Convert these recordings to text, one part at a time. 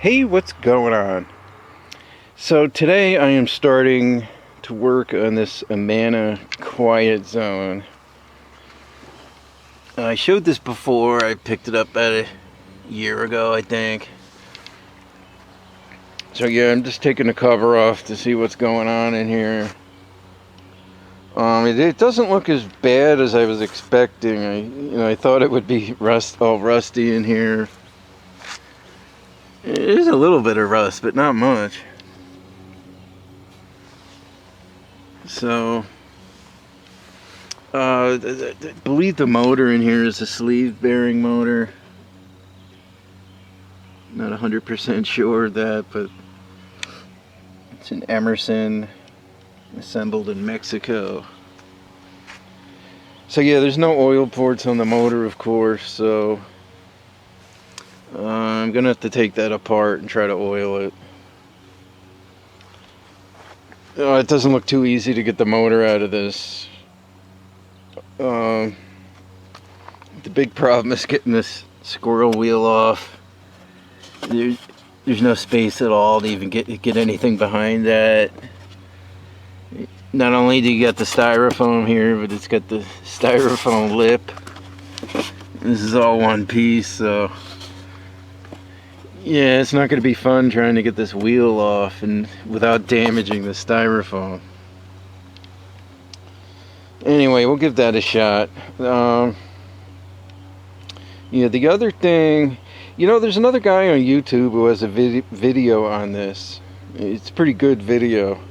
Hey, what's going on? So today I am starting to work on this Amana quiet zone. I showed this before. I picked it up about a year ago, I think. So yeah, I'm just taking the cover off to see what's going on in here. It doesn't look as bad as I was expecting. I thought it would be all rusty in here. It is a little bit of rust, but not much. So, I believe the motor in here is a sleeve bearing motor. Not 100% sure of that, but it's an Emerson assembled in Mexico. So yeah, there's no oil ports on the motor, of course, so I'm gonna have to take that apart and try to oil it. It doesn't look too easy to get the motor out of this. The big problem is getting this squirrel wheel off. There's no space at all to even get anything behind that. Not only do you got the styrofoam here, but it's got the styrofoam lip. This is all one piece, so yeah, it's not going to be fun trying to get this wheel off and without damaging the styrofoam. Anyway, we'll give that a shot. Yeah, the other thing, there's another guy on YouTube who has a video on this. It's a pretty good video.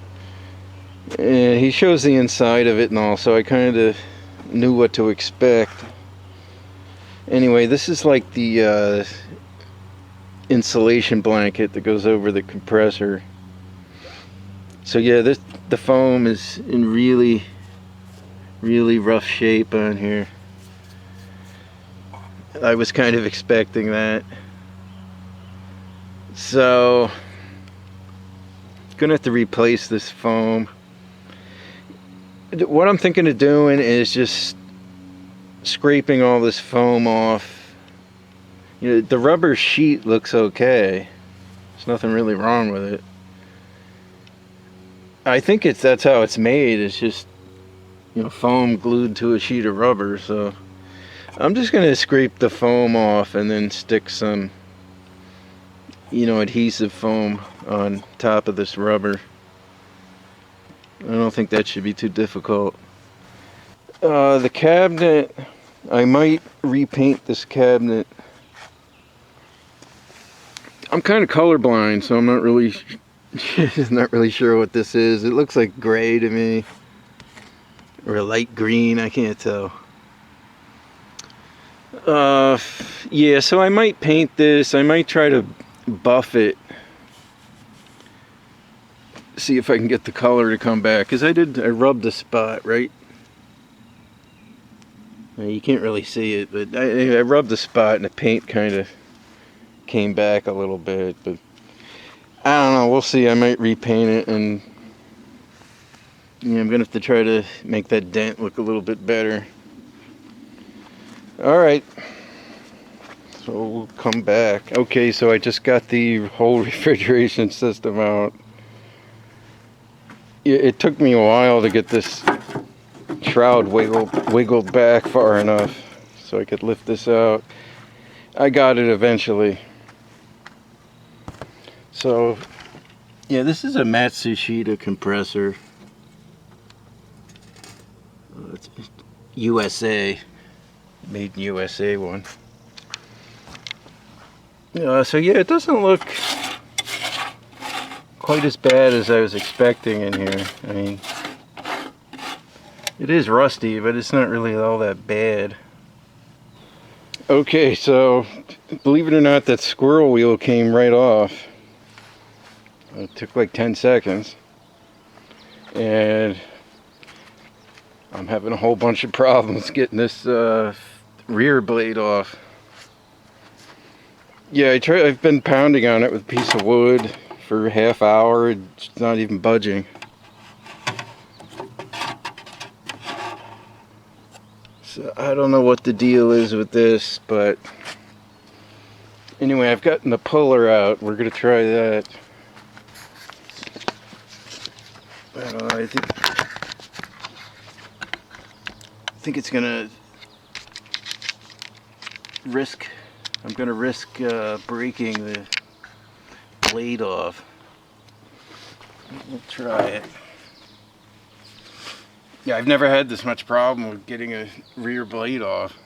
And he shows the inside of it and all, so I kind of knew what to expect. Anyway, this is like the insulation blanket that goes over the compressor. So yeah, the foam is in really rough shape on here. I was kind of expecting that. So gonna have to replace this foam. What I'm thinking of doing is just scraping all this foam off. The rubber sheet looks okay. There's nothing really wrong with it. I think that's how it's made. It's just foam glued to a sheet of rubber. So I'm just gonna scrape the foam off and then stick some adhesive foam on top of this rubber. I don't think that should be too difficult. The cabinet, I might repaint this cabinet. I'm kind of colorblind, so I'm not really sure what this is. It looks like gray to me, or a light green. I can't tell. Yeah, so I might paint this. I might try to buff it. See if I can get the color to come back, because I rubbed the spot, right? You can't really see it, but I rubbed the spot and the paint kind of came back a little bit, but I don't know, we'll see. I might repaint it, and I'm gonna have to try to make that dent look a little bit better. Alright, so we'll come back. Okay, so I just got the whole refrigeration system out. It took me a while to get this shroud wiggled back far enough so I could lift this out. I got it eventually. So yeah, this is a Matsushita compressor. It's USA, made in USA one. So yeah, it doesn't look quite as bad as I was expecting in here. I mean, it is rusty, but it's not really all that bad. Okay, so believe it or not, that squirrel wheel came right off. It took like 10 seconds. And I'm having a whole bunch of problems getting this rear blade off. Yeah, I've been pounding on it with a piece of wood for a half hour. It's not even budging. So I don't know what the deal is with this, but Anyway, I've gotten the puller out. We're gonna try that. I don't know. I think it's gonna risk. I'm gonna risk breaking the blade off. We'll try it. Yeah, I've never had this much problem with getting a rear blade off.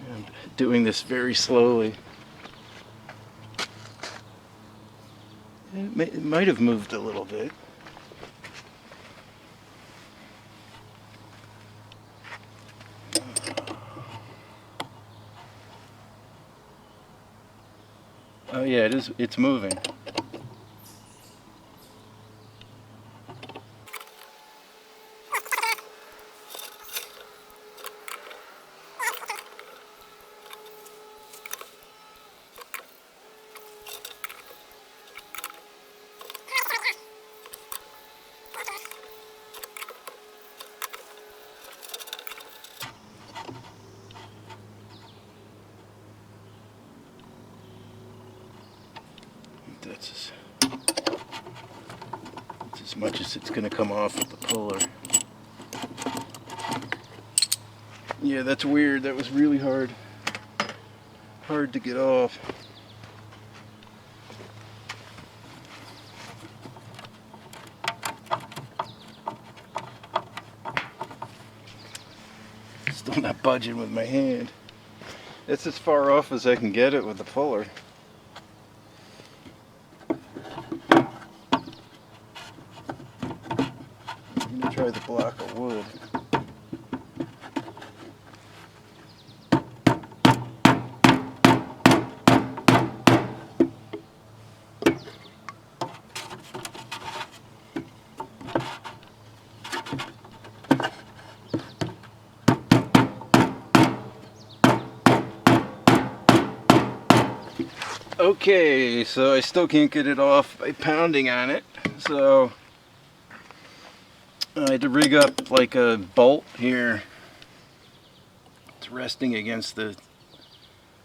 I'm doing this very slowly. It might have moved a little bit. Oh yeah, it's moving. That's as much as it's going to come off with the puller. Yeah, that's weird. That was really hard to get off. Still not budging with my hand. It's as far off as I can get it with the puller. I'm gonna try the block of wood. Okay, so I still can't get it off by pounding on it, so I had to rig up like a bolt here. It's resting against the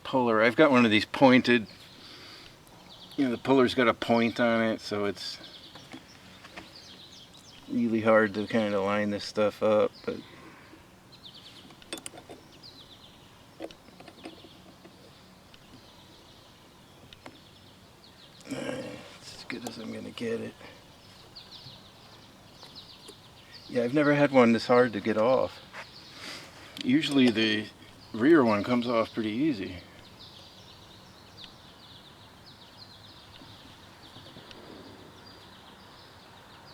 puller. I've got one of these pointed, the puller's got a point on it, so it's really hard to kind of line this stuff up, but it's as good as I'm gonna get it. Yeah, I've never had one this hard to get off. Usually the rear one comes off pretty easy.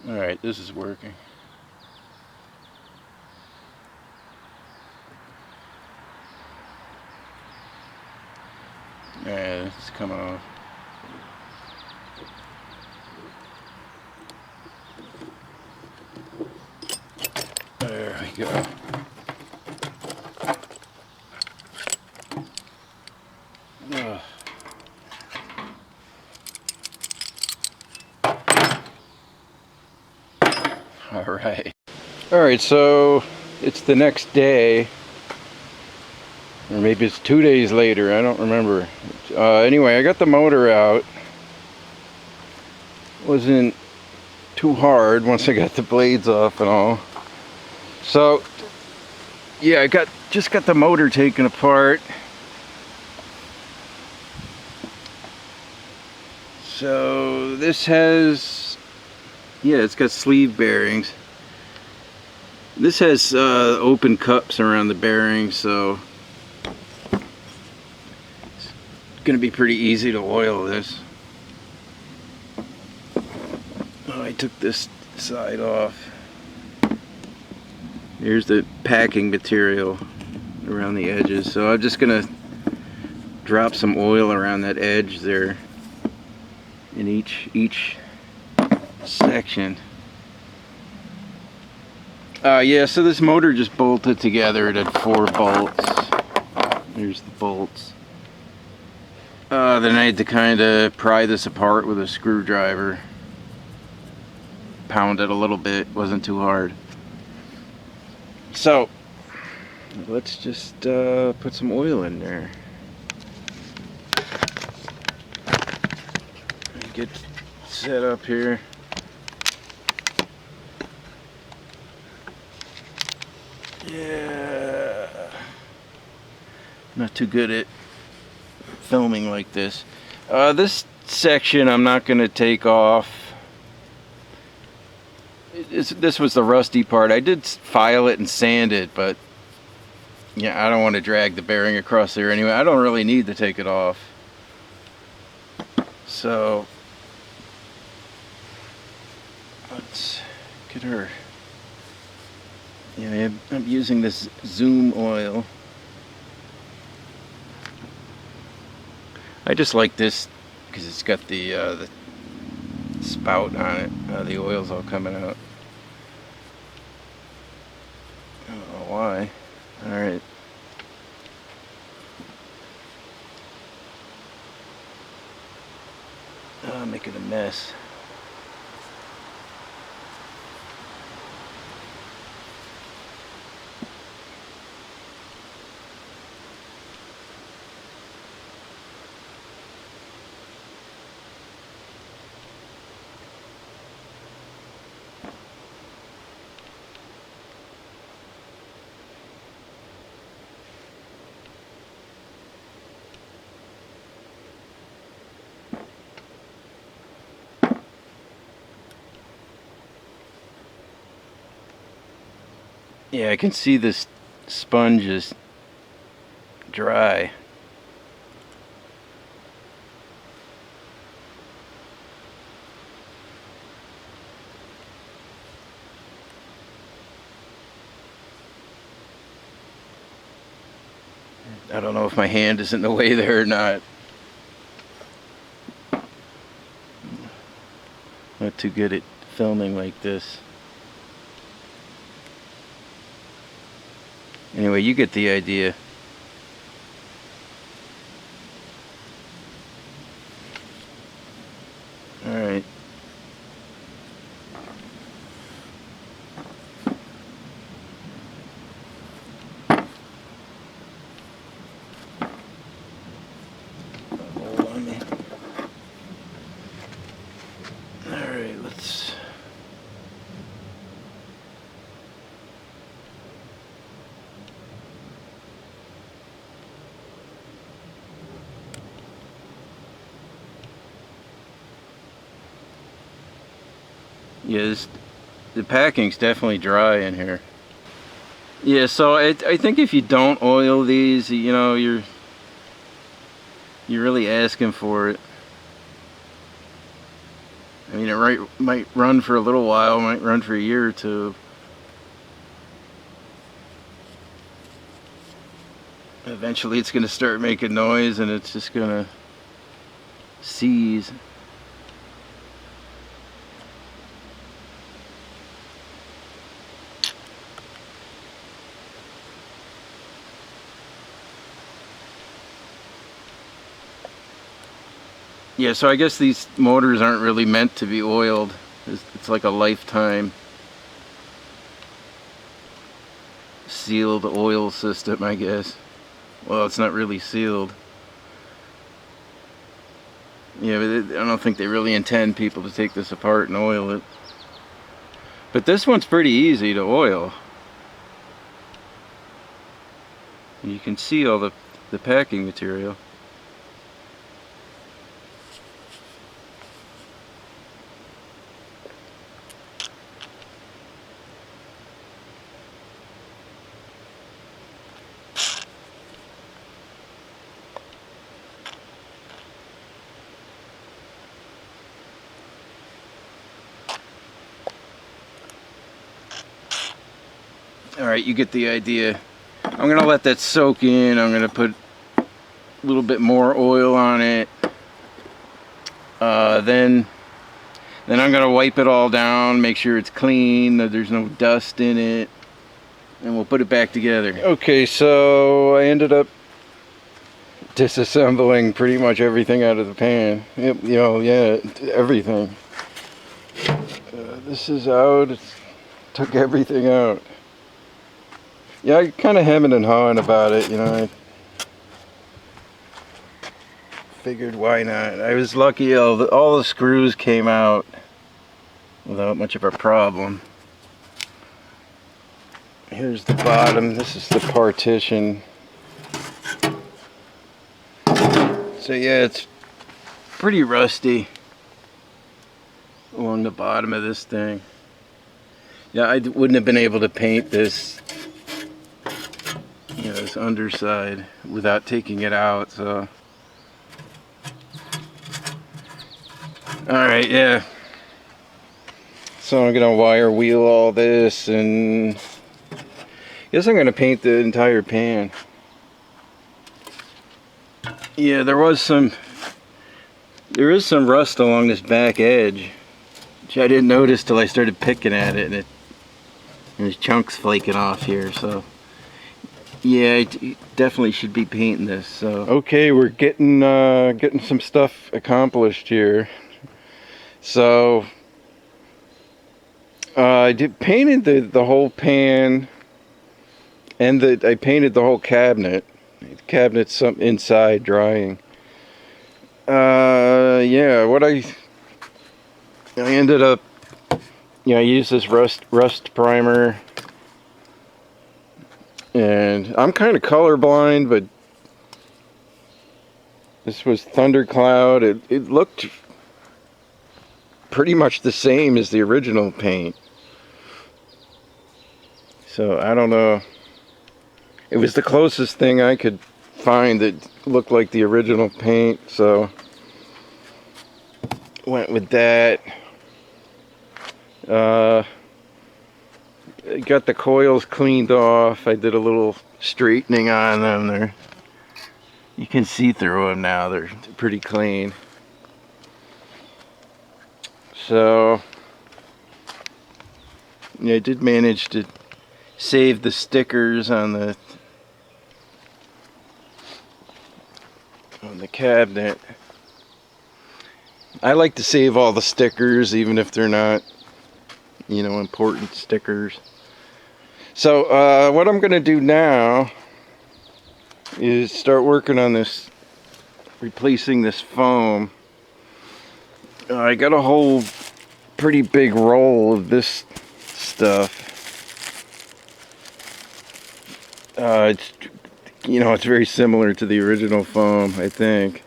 Alright, this is working. Yeah, it's coming off. There we go. Ugh. Alright, so it's the next day, or maybe it's 2 days later, I don't remember. Anyway, I got the motor out. Wasn't too hard once I got the blades off and all. So yeah, I just got the motor taken apart. So this has, yeah, it's got sleeve bearings. This has open cups around the bearings, so it's gonna be pretty easy to oil this. Oh, I took this side off. Here's the packing material around the edges, so I'm just gonna drop some oil around that edge there in each section. Yeah, so this motor just bolted together. It had 4 bolts. There's the bolts. Then I had to kind of pry this apart with a screwdriver. Pound it a little bit, wasn't too hard. So, let's just put some oil in there. Get set up here. Yeah. Not too good at filming like this. This section I'm not going to take off. This was the rusty part. I did file it and sand it, but yeah, I don't want to drag the bearing across there anyway. I don't really need to take it off. So let's get her. Yeah, I'm using this Zoom oil. I just like this because it's got the spout on it. The oil's all coming out. I don't know why. Alright. Oh, making a mess. Yeah, I can see this sponge is dry. I don't know if my hand is in the way there or not. Not too good at filming like this. Anyway, you get the idea. Alright. Hold on me. Alright, let's... Yeah, the packing's definitely dry in here. Yeah, so I think if you don't oil these, you know, you're really asking for it. I mean, it might run for a little while, might run for a year or two. Eventually it's going to start making noise and it's just going to seize. Yeah, so I guess these motors aren't really meant to be oiled. It's like a lifetime sealed oil system, I guess. Well, it's not really sealed. Yeah, but I don't think they really intend people to take this apart and oil it. But this one's pretty easy to oil. You can see all the packing material. Alright, you get the idea. I'm going to let that soak in. I'm going to put a little bit more oil on it. Then I'm going to wipe it all down, make sure it's clean, that there's no dust in it, and we'll put it back together. Okay, so I ended up disassembling pretty much everything out of the pan. Yep, you know, yeah, everything. This is out. It took everything out. Yeah, I kind of hemming and hawing about it, you know. I figured why not. I was lucky all the screws came out without much of a problem. Here's the bottom. This is the partition. So yeah, it's pretty rusty along the bottom of this thing. Yeah, I wouldn't have been able to paint this, you know, this underside without taking it out, so. Alright, yeah. So I'm gonna wire wheel all this, and I guess I'm gonna paint the entire pan. Yeah, there is some rust along this back edge, which I didn't notice till I started picking at it, and there's chunks flaking off here, so yeah, I definitely should be painting this. So okay, we're getting some stuff accomplished here. So I painted the whole pan, and I painted the whole cabinet. The cabinet's inside drying. Yeah, what I ended up, you know, I used this rust primer, and I'm kind of colorblind, but this was Thundercloud. It looked pretty much the same as the original paint. So I don't know. It was the closest thing I could find that looked like the original paint, so went with that. Got the coils cleaned off. I did a little straightening on them there. You can see through them now. They're pretty clean. So yeah, I did manage to save the stickers on the cabinet. I like to save all the stickers, even if they're not, you know, important stickers. So what I'm gonna do now is start working on this, replacing this foam. I got a whole pretty big roll of this stuff. It's, you know, it's very similar to the original foam, I think.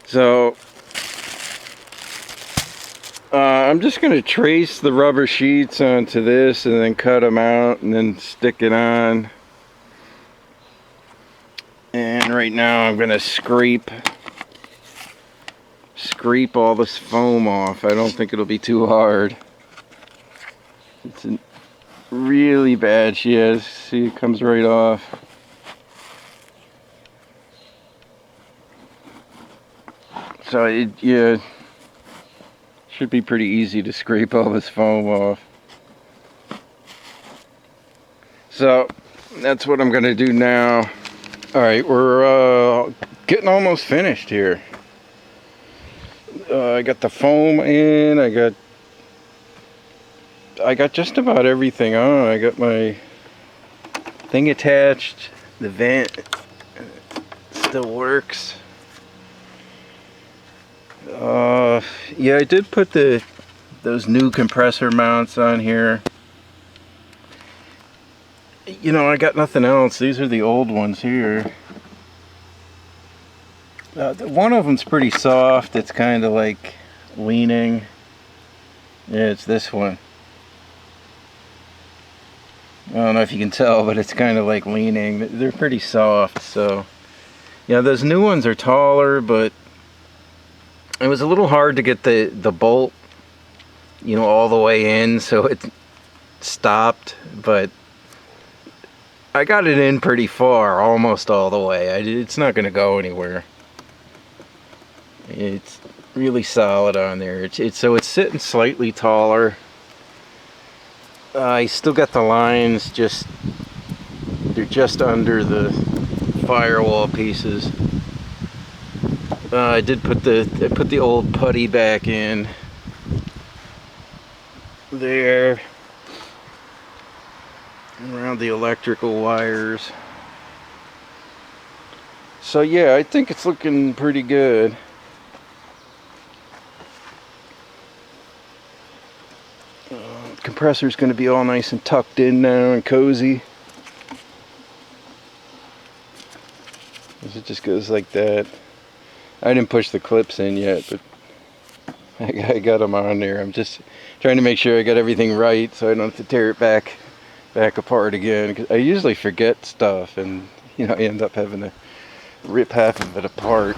So I'm just going to trace the rubber sheets onto this and then cut them out and then stick it on. And right now I'm going to scrape all this foam off. I don't think it'll be too hard. It's in really bad shape. See, it comes right off. So yeah, should be pretty easy to scrape all this foam off. So that's what I'm gonna do now. All right, we're getting almost finished here. I got the foam in. I got just about everything on. I got my thing attached. The vent still works. Yeah, I did put those new compressor mounts on here. You know, I got nothing else. These are the old ones here. One of them's pretty soft. It's kind of like leaning. Yeah, it's this one. I don't know if you can tell, but it's kind of like leaning. They're pretty soft, so yeah, those new ones are taller, but it was a little hard to get the bolt, you know, all the way in, so it stopped, but I got it in pretty far, almost all the way. It's not going to go anywhere. It's really solid on there. So it's sitting slightly taller. I still got the lines, they're just under the firewall pieces. I did put the old putty back in there around the electrical wires. So yeah, I think it's looking pretty good. Compressor's going to be all nice and tucked in now and cozy. It just goes like that. I didn't push the clips in yet, but I got them on there. I'm just trying to make sure I got everything right so I don't have to tear it back apart again. 'Cause I usually forget stuff, and you know, I end up having to rip half of it apart.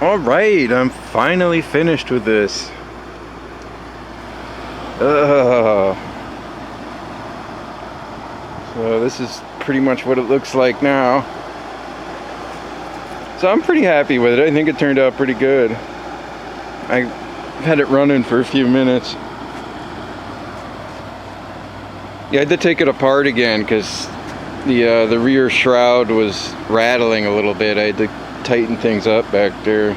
All right, I'm finally finished with this. So this is pretty much what it looks like now. So I'm pretty happy with it. I think it turned out pretty good. I've had it running for a few minutes. Yeah, I had to take it apart again because the rear shroud was rattling a little bit. I had to tighten things up back there.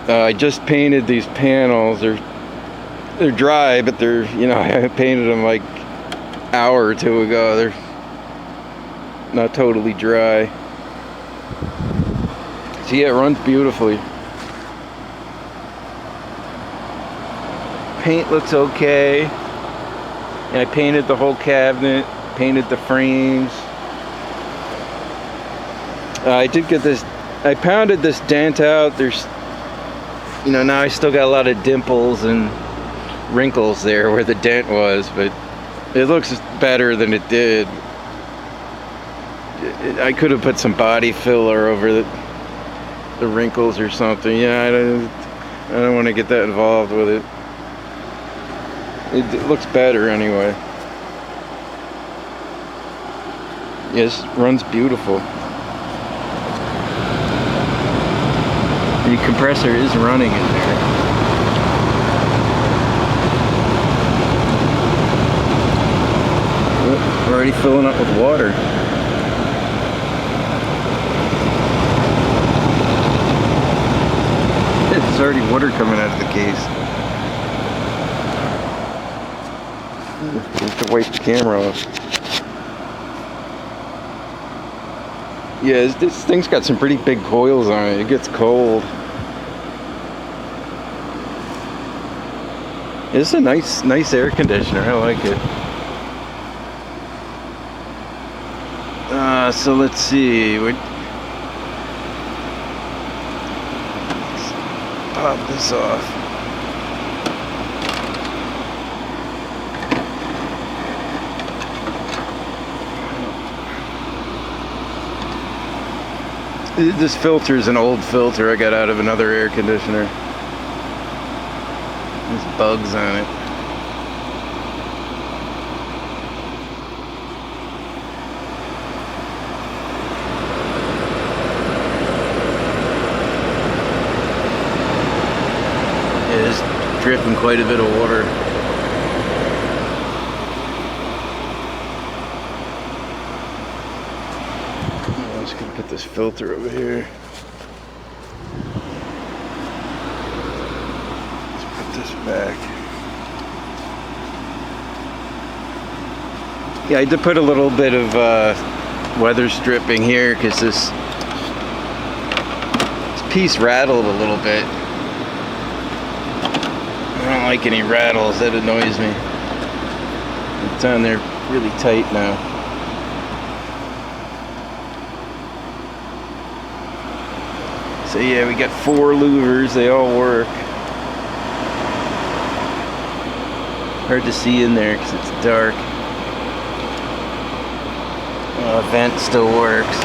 I just painted these panels. They're dry, but they're, you know, I painted them like an hour or two ago. They're not totally dry. So yeah, it runs beautifully. Paint looks okay. And I painted the whole cabinet, painted the frames. I did get this, I pounded this dent out. There's, you know, now I still got a lot of dimples and wrinkles there where the dent was, but it looks better than it did. I could have put some body filler over the wrinkles or something. Yeah, I don't want to get that involved with it. It looks better anyway. Yes, runs beautiful. The compressor is running in there. Oh, we're already filling up with water. There's already water coming out of the case. I have to wipe the camera off. Yeah, this thing's got some pretty big coils on it. It gets cold. It's a nice air conditioner. I like it. So let's see. Let's pop this off. This filter is an old filter I got out of another air conditioner. There's bugs on it. Yeah, it's dripping quite a bit of water. I'm just gonna put this filter over here. Let's put this back. Yeah, I did put a little bit of weather stripping here because this piece rattled a little bit. I don't like any rattles, that annoys me. It's on there really tight now. So yeah, we got 4 louvers, they all work. Hard to see in there because it's dark. Vent still works.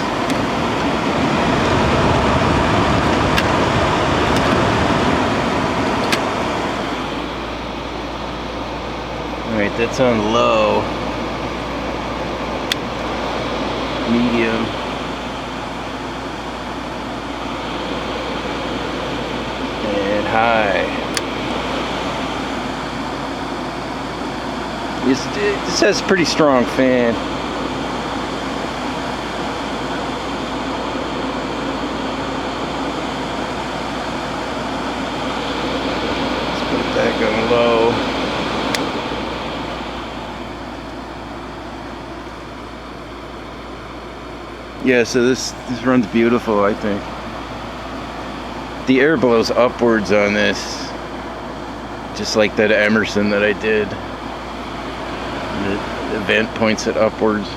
Alright, that's on low. Medium. And high. This has a pretty strong fan. Yeah, so this runs beautiful, I think. The air blows upwards on this, just like that Emerson that I did. The vent points it upwards.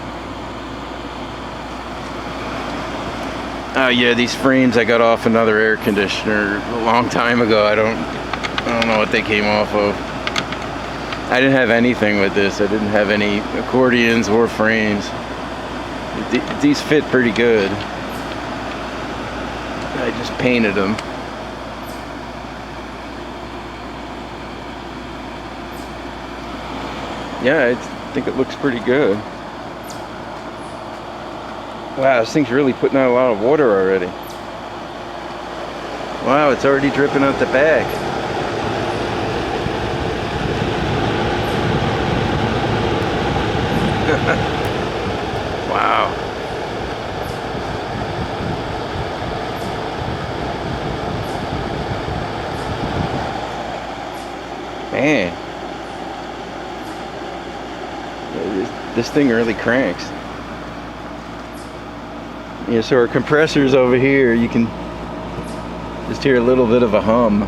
Oh yeah, these frames I got off another air conditioner a long time ago. I don't know what they came off of. I didn't have anything with this. I didn't have any accordions or frames. These fit pretty good. I just painted them. Yeah, I think it looks pretty good. Wow, this thing's really putting out a lot of water already. Wow, it's already dripping out the back. Wow. Man. This thing really cranks. Yeah, so our compressor's over here. You can just hear a little bit of a hum.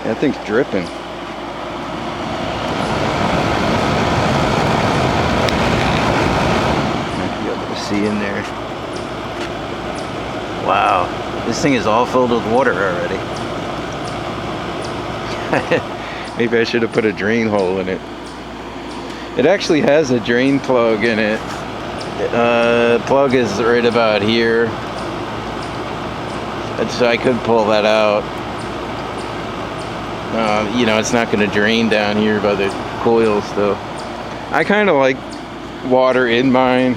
That thing's dripping. Might be able to see in there. Wow, this thing is all filled with water already. Maybe I should have put a drain hole in it. It actually has a drain plug in it. Plug is right about here. So I could pull that out. You know, it's not going to drain down here by the coils though. I kind of like water in mine.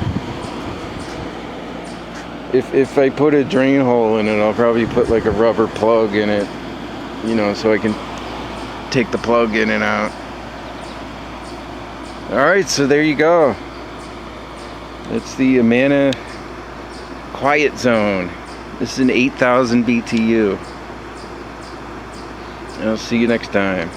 If I put a drain hole in it, I'll probably put like a rubber plug in it, you know, so I can take the plug in and out. Alright, so there you go. That's the Amana Quiet Zone. This is an 8,000 BTU. And I'll see you next time.